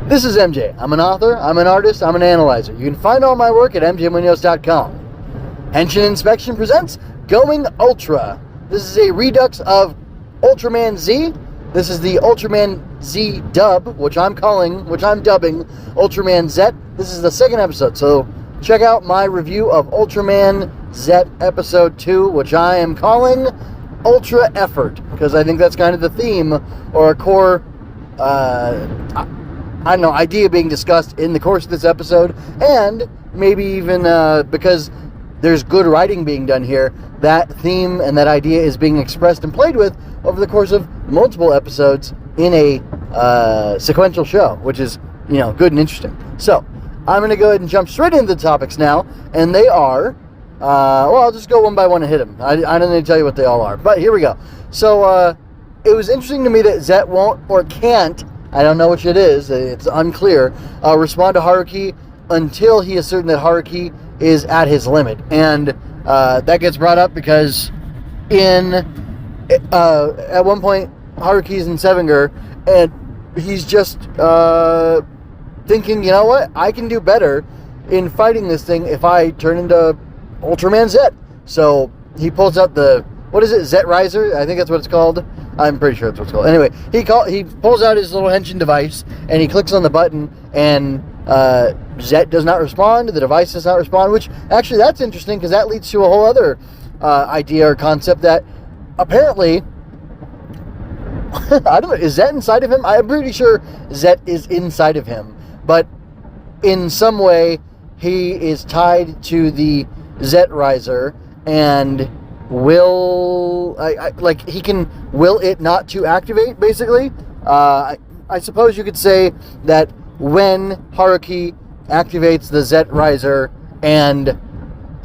This is MJ. I'm an author, I'm an artist, I'm an analyzer. You can find all my work at mjmunoz.com. Henshin Inspection presents Going Ultra. This is a redux of Ultraman Z. This is the Ultraman Z dub, which I'm dubbing Ultraman Zett. This is the second episode, so check out my review of Ultraman Zett episode 2, which I am calling Ultra Effort, because I think that's kind of the theme or a core idea being discussed in the course of this episode, and maybe even because there's good writing being done here, that theme and that idea is being expressed and played with over the course of multiple episodes in a sequential show, which is, good and interesting. So, I'm going to go ahead and jump straight into the topics now, and they are, I'll just go one by one and hit them. I don't need to tell you what they all are, but here we go. So, it was interesting to me that Zett won't or can't, I don't know which it is, it's unclear, respond to Haruki until he is certain that Haruki is at his limit. And that gets brought up because at one point Haruki's in Sevenger and he's just thinking, you know what, I can do better in fighting this thing if I turn into Ultraman Zett. So he pulls out what is it, Zett Riser? I think that's what it's called. I'm pretty sure that's what it's called. Anyway, he pulls out his little Henshin device, and he clicks on the button, and Zett does not respond, the device does not respond, which, actually, that's interesting, because that leads to a whole other idea or concept that, apparently, I don't know, is Zett inside of him? I'm pretty sure Zett is inside of him, but in some way, he is tied to the Zett Riser, and he can will it not to activate, basically. I suppose you could say that when Haruki activates the Zett Riser and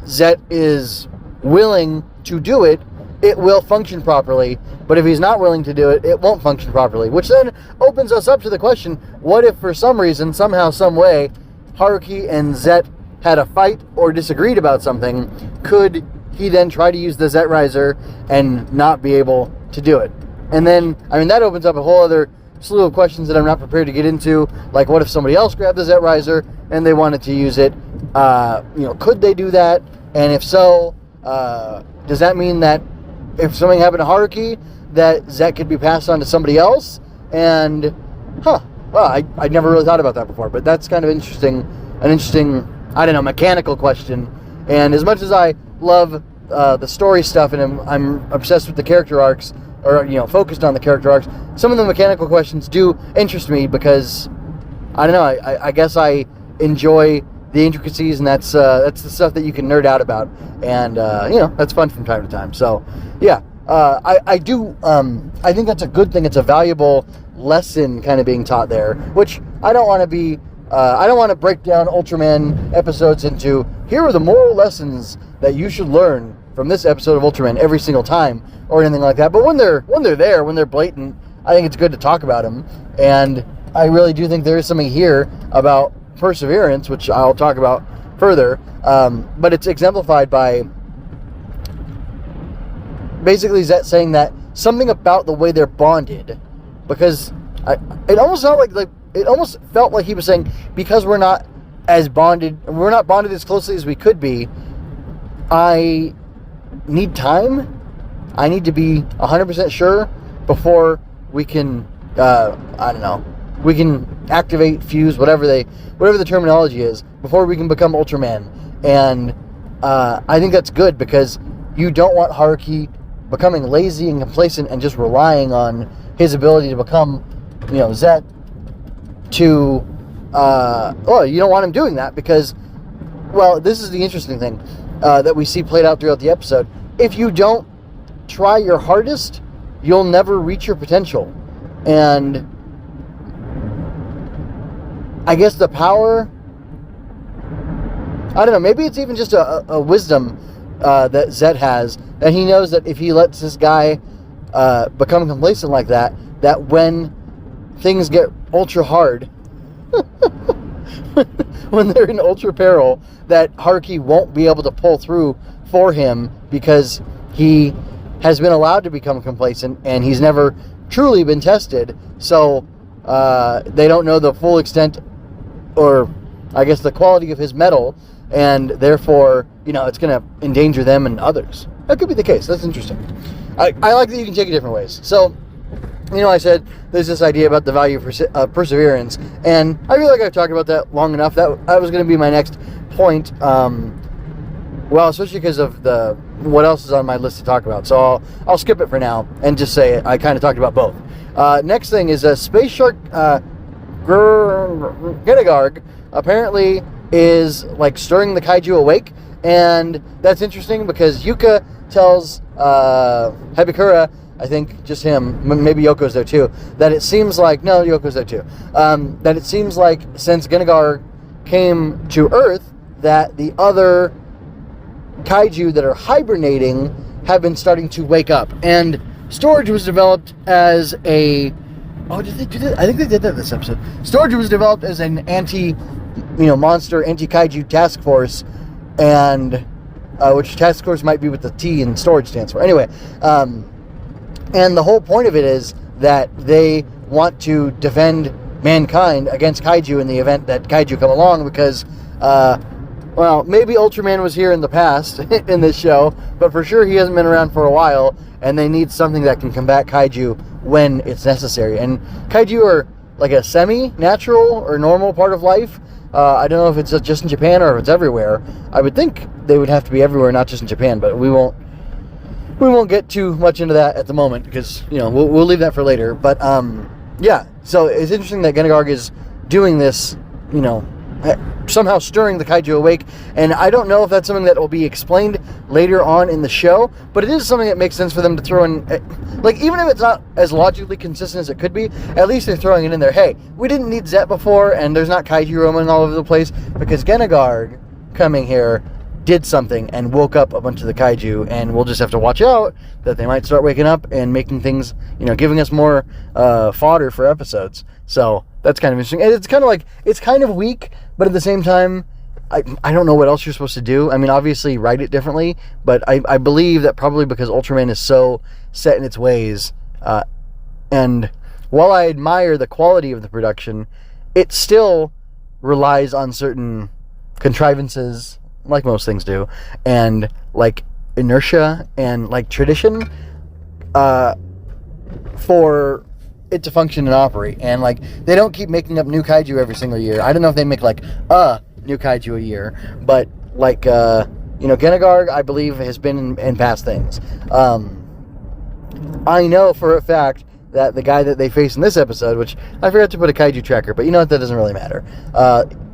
Zett is willing to do it, it will function properly. But if he's not willing to do it, it won't function properly. Which then opens us up to the question, what if for some reason, somehow, some way, Haruki and Zett had a fight or disagreed about something? Could he then try to use the Zett Riser and not be able to do it? And then, that opens up a whole other slew of questions that I'm not prepared to get into, like what if somebody else grabbed the Zett Riser and they wanted to use it? Could they do that? And if so, does that mean that if something happened to Haruki, that Zett could be passed on to somebody else? And, I never really thought about that before, but that's kind of an interesting, mechanical question. And as much as I love the story stuff and I'm obsessed with the character arcs, or focused on the character arcs, some of the mechanical questions do interest me because I guess I enjoy the intricacies, and that's the stuff that you can nerd out about, and that's fun from time to time. So yeah, I think that's a good thing. It's a valuable lesson kind of being taught there, which I don't want to break down Ultraman episodes into, here are the moral lessons that you should learn from this episode of Ultraman every single time, or anything like that. But when they're blatant, I think it's good to talk about them. And I really do think there is something here about perseverance, which I'll talk about further. But it's exemplified by basically Zett saying that something about the way they're bonded, because it almost felt like he was saying, because we're not bonded as closely as we could be, I need time. I need to be 100% sure before we can, we can activate, fuse, whatever the terminology is, before we can become Ultraman. And I think that's good, because you don't want Haruki becoming lazy and complacent and just relying on his ability to become, Zett to, you don't want him doing that, because, this is the interesting thing that we see played out throughout the episode. If you don't try your hardest, you'll never reach your potential. And I guess the power, maybe it's even just a wisdom that Zett has, and he knows that if he lets this guy become complacent like that, that when things get ultra hard, when they're in ultra peril, that Haruki won't be able to pull through for him, because he has been allowed to become complacent and he's never truly been tested. So they don't know the full extent, or I guess the quality of his metal, and therefore, it's going to endanger them and others. That could be the case. That's interesting. I like that you can take it different ways. So, I said there's this idea about the value of perseverance, and I feel like I've talked about that long enough. That was going to be my next point. Especially because of what else is on my list to talk about. So I'll skip it for now and just say I kind of talked about both. Next thing is Space Shark Genegarg apparently is like stirring the kaiju awake, and that's interesting because Yuka tells Hebikura, I think just him, maybe Yoko's there too, that it seems like, no, Yoko's there too, that it seems like since Genegarg came to Earth, that the other kaiju that are hibernating have been starting to wake up. And Storage was developed as a... Oh, did they do that? I think they did that this episode. Storage was developed as an monster, anti-kaiju task force, and which task force might be what the T in Storage stands for. Anyway, and the whole point of it is that they want to defend mankind against kaiju in the event that kaiju come along, because, maybe Ultraman was here in the past in this show, but for sure he hasn't been around for a while, and they need something that can combat kaiju when it's necessary. And kaiju are like a semi-natural or normal part of life. I don't know if it's just in Japan or if it's everywhere. I would think they would have to be everywhere, not just in Japan, but we won't get too much into that at the moment, because, we'll leave that for later. But, so it's interesting that Genegarg is doing this, somehow stirring the kaiju awake, and I don't know if that's something that will be explained later on in the show, but it is something that makes sense for them to throw in, even if it's not as logically consistent as it could be, at least they're throwing it in there. Hey, we didn't need Zett before, and there's not kaiju roaming all over the place, because Genegarg coming here did something and woke up a bunch of the kaiju, and we'll just have to watch out that they might start waking up and making things, giving us more fodder for episodes. So that's kind of interesting. And it's kind of weak, but at the same time, I don't know what else you're supposed to do. I mean, obviously write it differently, but I believe that probably because Ultraman is so set in its ways, and while I admire the quality of the production, it still relies on certain contrivances, like most things do, and like inertia and like tradition for it to function and operate. And like, they don't keep making up new kaiju every single year. I don't know if they make like a new kaiju a year, but like Genegarg, I believe, has been in past things. I know for a fact that the guy that they face in this episode, which I forgot to put a kaiju tracker, but that doesn't really matter.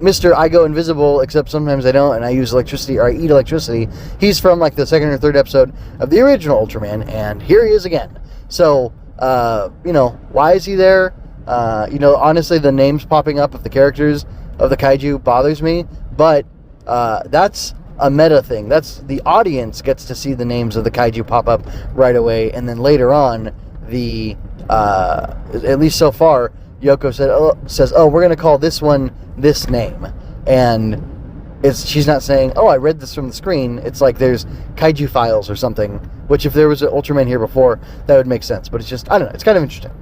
Mr. I go invisible, except sometimes I don't, and I use electricity, or I eat electricity. He's from like the second or third episode of the original Ultraman, and here he is again. So, why is he there? Honestly, the names popping up of the characters of the kaiju bothers me, but that's a meta thing. That's the audience gets to see the names of the kaiju pop up right away, and then later on, at least so far, Yoko says, we're going to call this one this name. And she's not saying, I read this from the screen. It's like there's kaiju files or something, which if there was an Ultraman here before, that would make sense. But it's just, I don't know, it's kind of interesting.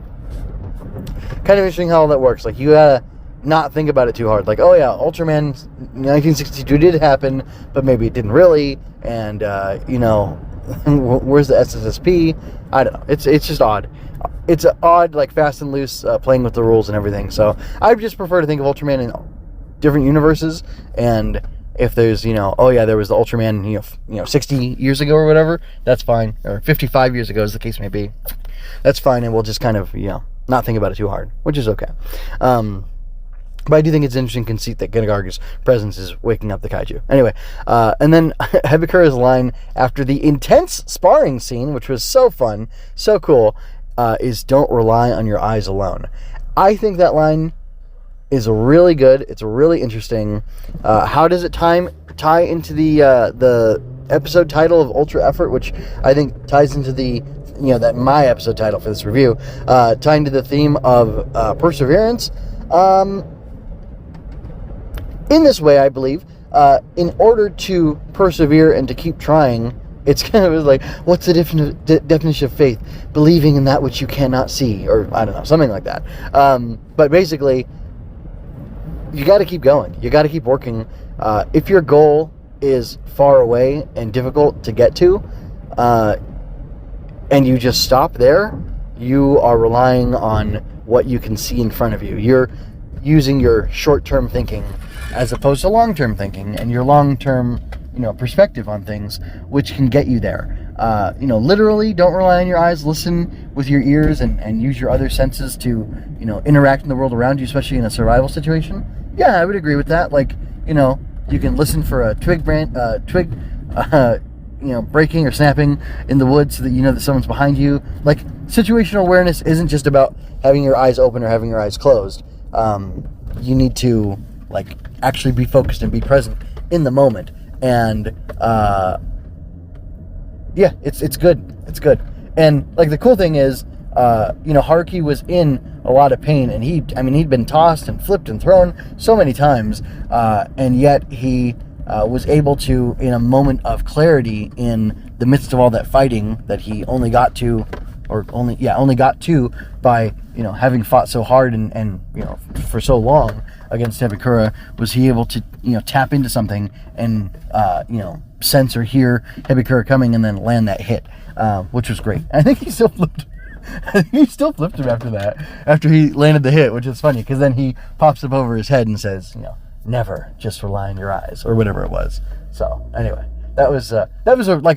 Kind of interesting how all that works. Like, you gotta not think about it too hard. Like, Ultraman 1962 did happen, but maybe it didn't really. And, where's the SSSP? I don't know. It's just odd. It's odd, like Fast and Loose, playing with the rules and everything. So I just prefer to think of Ultraman in different universes. And if there's, there was the Ultraman, 60 years ago or whatever, that's fine. Or 55 years ago, as the case may be. That's fine, and we'll just kind of, not think about it too hard, which is okay. But I do think it's an interesting conceit that Genegarg's presence is waking up the kaiju. Anyway, and then Hebikura's line after the intense sparring scene, which was so fun, so cool, is "Don't rely on your eyes alone." I think that line is really good. It's really interesting. How does it tie into the episode title of Ultra Effort, which I think ties into the that my episode title for this review, tying to the theme of perseverance. In this way, I believe, in order to persevere and to keep trying, It's kind of like, what's the definition of faith? Believing in that which you cannot see, or I don't know, something like that. But basically, you got to keep going. You got to keep working. If your goal is far away and difficult to get to, and you just stop there, you are relying on what you can see in front of you. You're using your short-term thinking as opposed to long-term thinking, and your long-term, perspective on things, which can get you there. Literally, don't rely on your eyes. Listen with your ears and use your other senses to, interact in the world around you, especially in a survival situation. Yeah, I would agree with that. Like, you can listen for a twig breaking or snapping in the woods so that you know that someone's behind you. Like, situational awareness isn't just about having your eyes open or having your eyes closed. You need to, actually be focused and be present in the moment. And, it's good. It's good. And, the cool thing is, Haruki was in a lot of pain, and he'd been tossed and flipped and thrown so many times, and yet he was able to, in a moment of clarity in the midst of all that fighting that he only got to by, having fought so hard and for so long against Hebikura, was he able to, tap into something and, sense or hear Hebikura coming and then land that hit, which was great. I think he still flipped him after that, after he landed the hit, which is funny, because then he pops up over his head and says, never just rely on your eyes, or whatever it was. So, anyway, that was a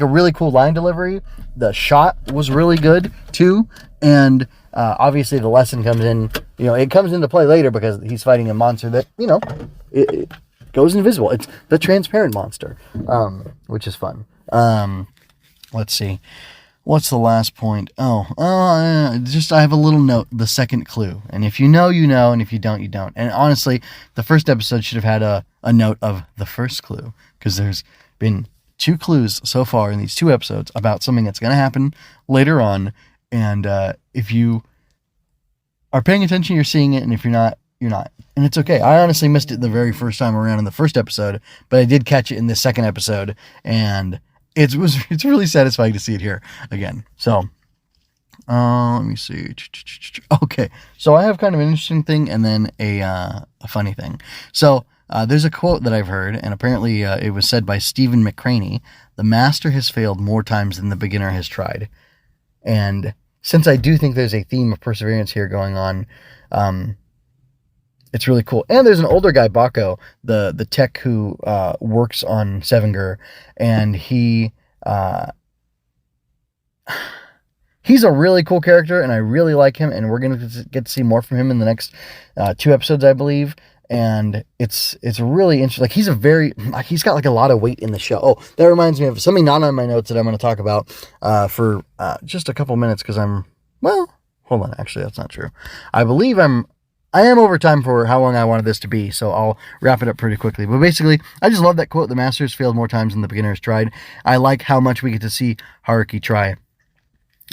really cool line delivery. The shot was really good, too, and obviously the lesson comes in, it comes into play later because he's fighting a monster that, it goes invisible. It's the transparent monster, which is fun. Let's see. What's the last point? I have a little note, the second clue. And if you know, you know, and if you don't, you don't. And honestly, the first episode should have had a note of the first clue, because there's been 2 clues so far in these 2 episodes about something that's going to happen later on. And if you are paying attention, you're seeing it, and if you're not, you're not. And it's okay. I honestly missed it the very first time around in the first episode, but I did catch it in the second episode, and it's really satisfying to see it here again. So, let me see. Okay, so I have kind of an interesting thing and then a funny thing. So, there's a quote that I've heard, and apparently it was said by Stephen McCranie: "The master has failed more times than the beginner has tried." And since I do think there's a theme of perseverance here going on, it's really cool. And there's an older guy, Bako, the tech who works on Sevenger, and he's a really cool character, and I really like him, and we're going to get to see more from him in the next 2 episodes, I believe. And it's really interesting. He's got a lot of weight in the show. Oh, that reminds me of something not on my notes that I'm going to talk about for just a couple minutes, because hold on, actually that's not true. I believe I am over time for how long I wanted this to be, so I'll wrap it up pretty quickly. But basically, I just love that quote: "The master's failed more times than the beginner's tried." I like how much we get to see Haruki try.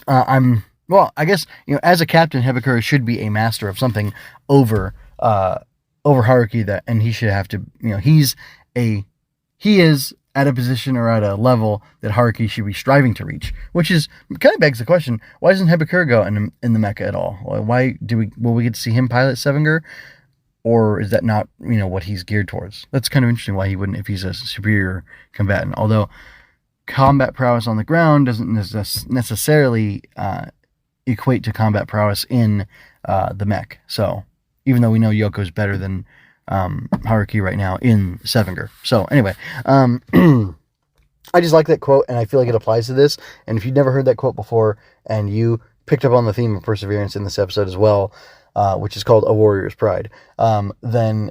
I guess, as a captain, Hebikura should be a master of something over Haruki, and he should have to, he is at a position or at a level that Haruki should be striving to reach, which is kind of begs the question: why doesn't Hebikura go in the mecha at all? Why will we get to see him pilot Sevenger, or is that not what he's geared towards? That's kind of interesting why he wouldn't, if he's a superior combatant. Although combat prowess on the ground doesn't necessarily equate to combat prowess in the mech. So even though we know Yoko's better than Haruki right now in Sevenger. So anyway, I just like that quote, and I feel like it applies to this. And if you've never heard that quote before, and you picked up on the theme of perseverance in this episode as well, which is called A Warrior's Pride, then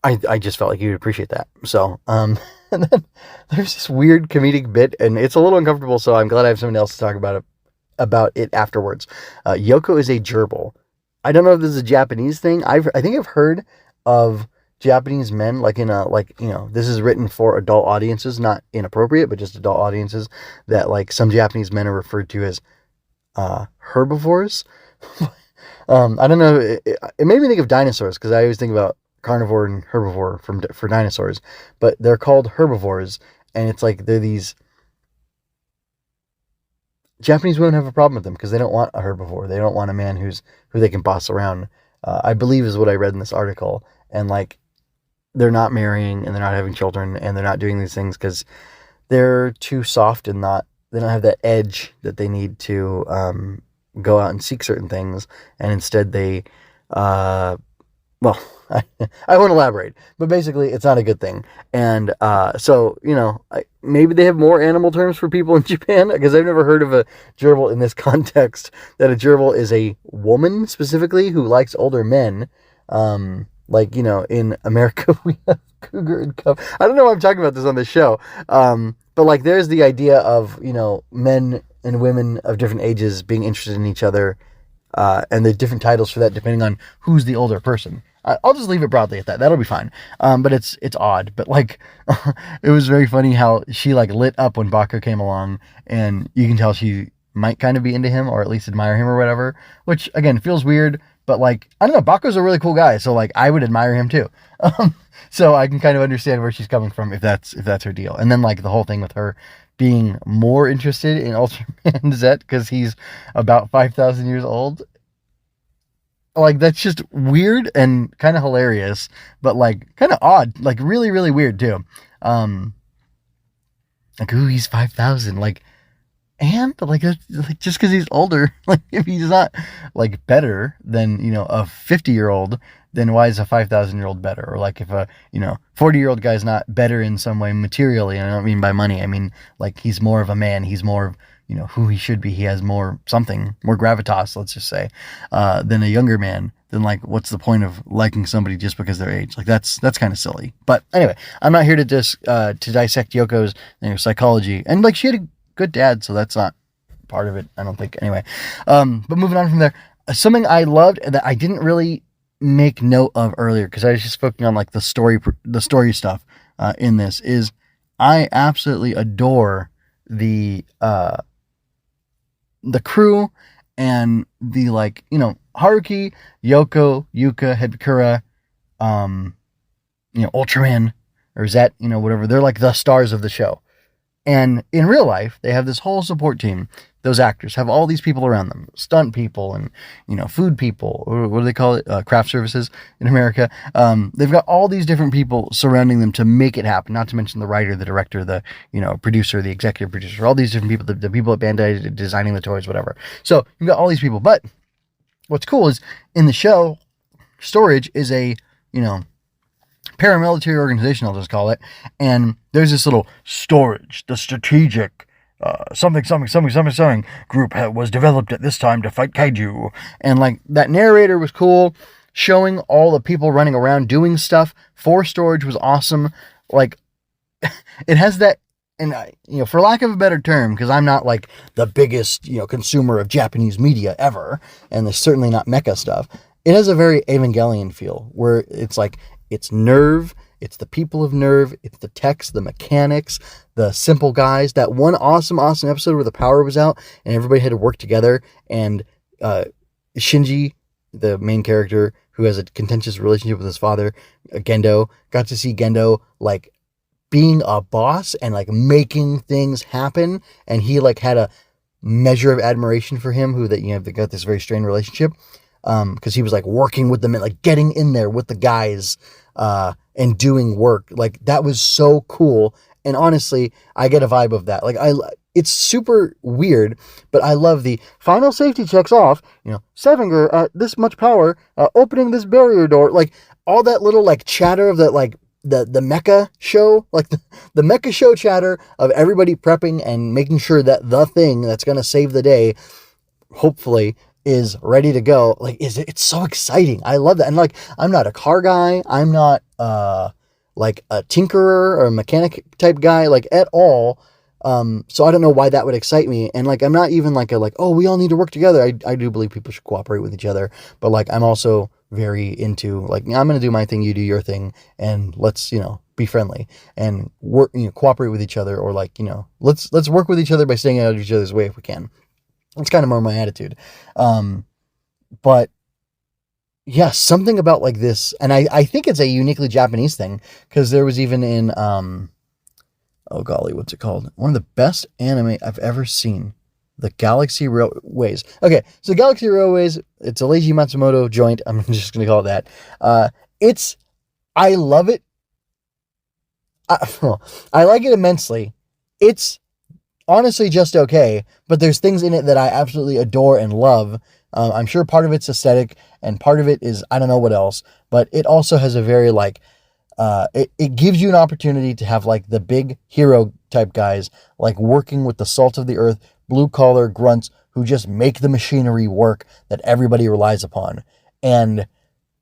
I just felt like you'd appreciate that. So, and then there's this weird comedic bit, and it's a little uncomfortable, so I'm glad I have someone else to talk about it afterwards. Yoko is a gerbil. I don't know if this is a Japanese thing. I think I've heard of Japanese men, this is written for adult audiences, not inappropriate, but just adult audiences, that some Japanese men are referred to as herbivores. I don't know. It made me think of dinosaurs, because I always think about carnivore and herbivore for dinosaurs, but they're called herbivores, and it's they're these Japanese women have a problem with them because they don't want a herbivore. They don't want a man who they can boss around. I believe is what I read in this article. And like, they're not marrying and they're not having children and they're not doing these things because they're too soft and they don't have that edge that they need to go out and seek certain things. And instead they, well, I won't elaborate, but basically it's not a good thing. And so, maybe they have more animal terms for people in Japan, because I've never heard of a gerbil in this context, that a gerbil is a woman specifically who likes older men. Like, in America we have cougar and cub. I don't know why I'm talking about this on this show. But like, there's the idea of, men and women of different ages being interested in each other. And the different titles for that depending on who's the older person. I'll just leave it broadly at that. That'll be fine. But it's odd. But like, it was very funny how she like lit up when Baku came along, and you can tell she might kind of be into him or at least admire him or whatever, which again feels weird. But like, I don't know, Baku's a really cool guy, so like I would admire him too. So I can kind of understand where she's coming from if that's her deal. And then like the whole thing with her being more interested in Ultraman Zett because he's about 5,000 years old. Like, that's just weird and kind of hilarious, but like kind of odd, like really, really weird too. Like, ooh, he's 5,000. Like, and like just because he's older, like if he's not like better than, a 50-year-old, then why is a 5,000-year-old better? Or like if a 40-year-old guy's not better in some way materially, and I don't mean by money, I mean like he's more of a man, he's more of who he should be, he has more gravitas, let's just say, than a younger man, then like what's the point of liking somebody just because their age? Like that's kind of silly. But anyway, I'm not here to to dissect Yoko's psychology, and like she had a good dad, so that's not part of it, I don't think. Anyway, but moving on from there, something I loved that I didn't really make note of earlier because I was just focusing on like the story stuff in this, is I absolutely adore the crew and the like, Haruki, Yoko, Yuka, Hebikura, Ultraman or Zett, whatever. They're like the stars of the show. And in real life, they have this whole support team. Those actors have all these people around them, stunt people and, food people, or what do they call it? Craft services in America. They've got all these different people surrounding them to make it happen. Not to mention the writer, the director, the, producer, the executive producer, all these different people, the people at Bandai designing the toys, whatever. So you've got all these people. But what's cool is in the show, Storage is a, paramilitary organization, I'll just call it. And there's this little Storage, the strategic something group was developed at this time to fight kaiju. And like that narrator was cool, showing all the people running around doing stuff for Storage was awesome. Like it has that, and for lack of a better term, because I'm not like the biggest consumer of Japanese media ever, and there's certainly not mecha stuff, it has a very Evangelion feel where it's like it's Nerve, it's the people of Nerve, it's the text, the mechanics, the simple guys. That one awesome episode where the power was out and everybody had to work together, and Shinji, the main character who has a contentious relationship with his father, Gendo, got to see Gendo like being a boss and like making things happen, and he like had a measure of admiration for him, who they got this very strained relationship, because he was like working with them and like getting in there with the guys and doing work. Like that was so cool. And honestly, I get a vibe of that. Like it's super weird, but I love the final safety checks off, Sevinger at this much power, opening this barrier door, like all that little like chatter of that, like the mecha show, like the mecha show chatter of everybody prepping and making sure that the thing that's going to save the day, hopefully, is ready to go. Like, it's so exciting. I love that. And like, I'm not a car guy. I'm not like a tinkerer or a mechanic type guy, like at all. So I don't know why that would excite me. And like, I'm not even like oh, we all need to work together. I do believe people should cooperate with each other, but like, I'm also very into like, I'm going to do my thing, you do your thing, and let's, be friendly and work, cooperate with each other, or like, let's work with each other by staying out of each other's way if we can. It's kind of more my attitude. But yeah, something about like this, and I think it's a uniquely Japanese thing, because there was even in, oh golly, what's it called? One of the best anime I've ever seen. The Galaxy Railways. Okay, so Galaxy Railways, it's a Leiji Matsumoto joint. I'm just going to call it that. I love it. I like it immensely. It's honestly just okay, but there's things in it that I absolutely adore and love. I'm sure part of it's aesthetic, and part of it is, I don't know what else, but it also has a very, like, it gives you an opportunity to have, like, the big hero type guys, like, working with the salt of the earth, blue collar grunts who just make the machinery work that everybody relies upon. And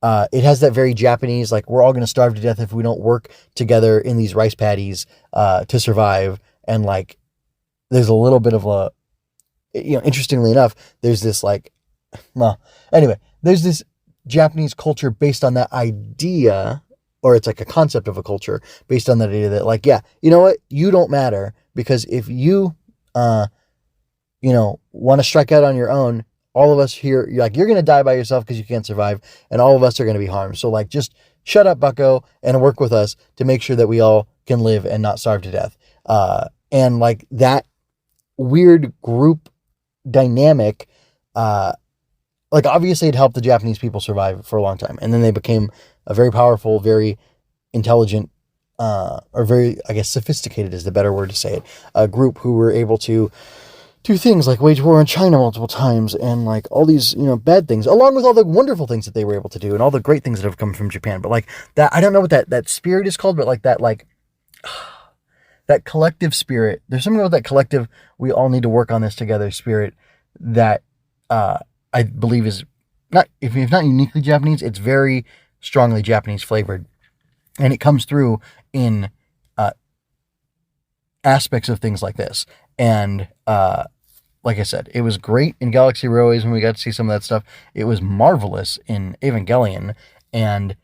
it has that very Japanese, like, we're all going to starve to death if we don't work together in these rice paddies to survive. And, like, there's a little bit of a, interestingly enough, there's this, like, well, anyway, there's this Japanese culture based on that idea, or it's like a concept of a culture based on that idea that, like, yeah, you know what? You don't matter, because if you, want to strike out on your own, all of us here, you're going to die by yourself because you can't survive, and all of us are going to be harmed. So, like, just shut up, bucko, and work with us to make sure that we all can live and not starve to death. And, like, that weird group dynamic, like, obviously it helped the Japanese people survive for a long time. And then they became a very powerful, very intelligent, or very, I guess, sophisticated is the better word to say it, a group who were able to do things like wage war in China multiple times, and, like, all these, bad things, along with all the wonderful things that they were able to do and all the great things that have come from Japan. But, like, that, I don't know what that spirit is called, but, like, that, like, that collective spirit, there's something about that collective, we all need to work on this together spirit that, I believe is not, if not uniquely Japanese, it's very strongly Japanese flavored. And it comes through in aspects of things like this. And like I said, it was great in Galaxy Railways when we got to see some of that stuff. It was marvelous in Evangelion, and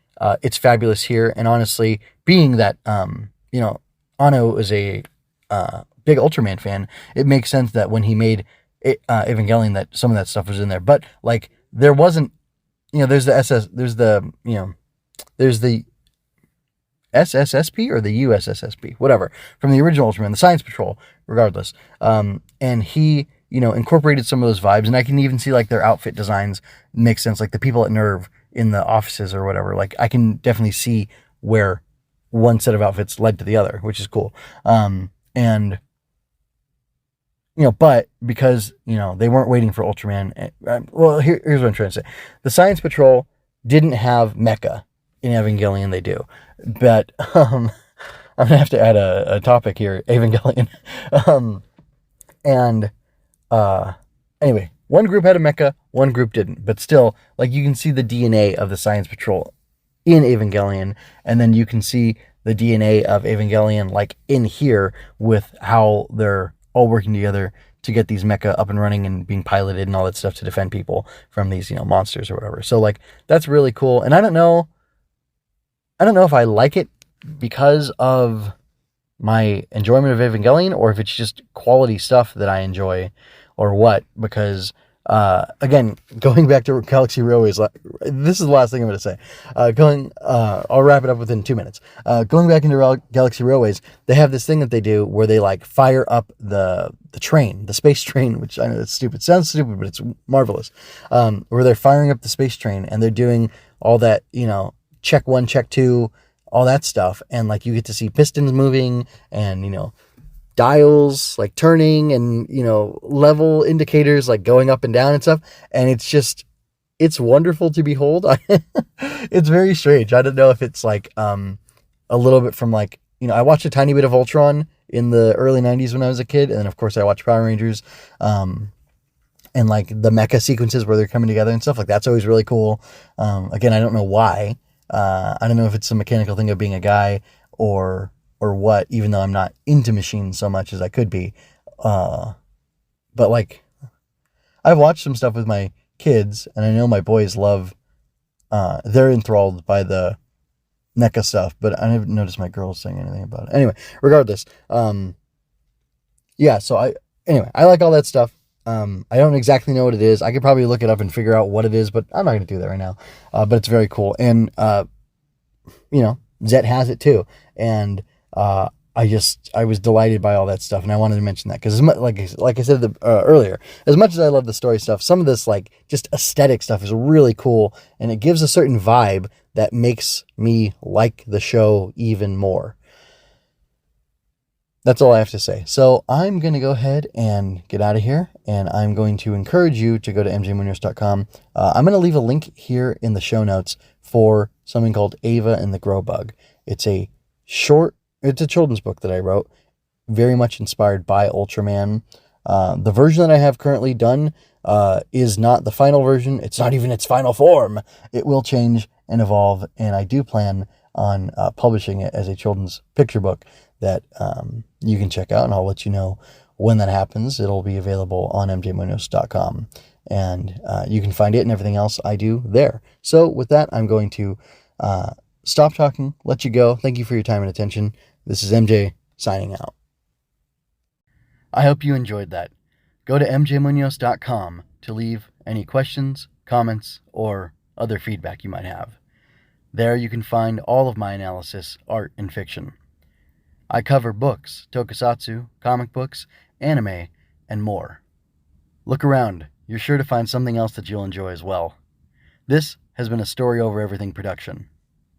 it's fabulous here. And honestly, being that, Anno is a big Ultraman fan, it makes sense that when he made Evangelion, that some of that stuff was in there. But, like, there wasn't, there's the SSSP or the USSSP, whatever, from the original Ultraman, the Science Patrol, regardless. And he, incorporated some of those vibes, and I can even see, like, their outfit designs make sense, like the people at Nerve in the offices or whatever. Like, I can definitely see where one set of outfits led to the other, which is cool. And but because, they weren't waiting for Ultraman. Well, here's what I'm trying to say. The Science Patrol didn't have mecha. In Evangelion, they do. But I'm going to have to add a topic here, Evangelion. Anyway, one group had a mecha, one group didn't. But still, like, you can see the DNA of the Science Patrol in Evangelion, and then you can see the DNA of Evangelion, like, in here with how they're all working together to get these mecha up and running and being piloted and all that stuff to defend people from these, monsters or whatever. So, like, that's really cool. And I don't know if I like it because of my enjoyment of Evangelion, or if it's just quality stuff that I enjoy, or what, because, again, going back to Galaxy Railways, this is the last thing I'm going to say. I'll wrap it up within 2 minutes. Going back into Galaxy Railways, they have this thing that they do where they, like, fire up the train, the space train, which I know it's stupid. Sounds stupid, but it's marvelous. Where they're firing up the space train, and they're doing all that, check 1, check 2, all that stuff. And, like, you get to see pistons moving and, dials, like, turning, and, level indicators, like, going up and down and stuff. And it's wonderful to behold. It's very strange. I don't know if it's, like, a little bit from, like, I watched a tiny bit of Ultron in the early 90s when I was a kid. And then, of course, I watched Power Rangers, and, like, the mecha sequences where they're coming together and stuff. Like, that's always really cool. Again, I don't know why. I don't know if it's a mechanical thing of being a guy or what, even though I'm not into machines so much as I could be. But, like, I've watched some stuff with my kids, and I know my boys love, they're enthralled by the mecha stuff, but I haven't noticed my girls saying anything about it. Anyway, regardless, yeah, so I like all that stuff. I don't exactly know what it is. I could probably look it up and figure out what it is, but I'm not going to do that right now. But it's very cool. And, Zett has it too. And, I I was delighted by all that stuff, and I wanted to mention that because, like I said earlier, as much as I love the story stuff, some of this like just aesthetic stuff is really cool, and it gives a certain vibe that makes me like the show even more. That's all I have to say. So I'm going to go ahead and get out of here, and I'm going to encourage you to go to mjmunoz.com. I'm going to leave a link here in the show notes for something called Ava and the Grow Bug. It's a children's book that I wrote, very much inspired by Ultraman. The version that I have currently done is not the final version. It's not even its final form. It will change and evolve, and I do plan on publishing it as a children's picture book that you can check out, and I'll let you know when that happens. It'll be available on mjmunoz.com, and you can find it and everything else I do there. So with that, I'm going to stop talking, let you go. Thank you for your time and attention. This is MJ signing out. I hope you enjoyed that. Go to mjmunoz.com to leave any questions, comments, or other feedback you might have. There you can find all of my analysis, art, and fiction. I cover books, tokusatsu, comic books, anime, and more. Look around. You're sure to find something else that you'll enjoy as well. This has been a Story Over Everything production.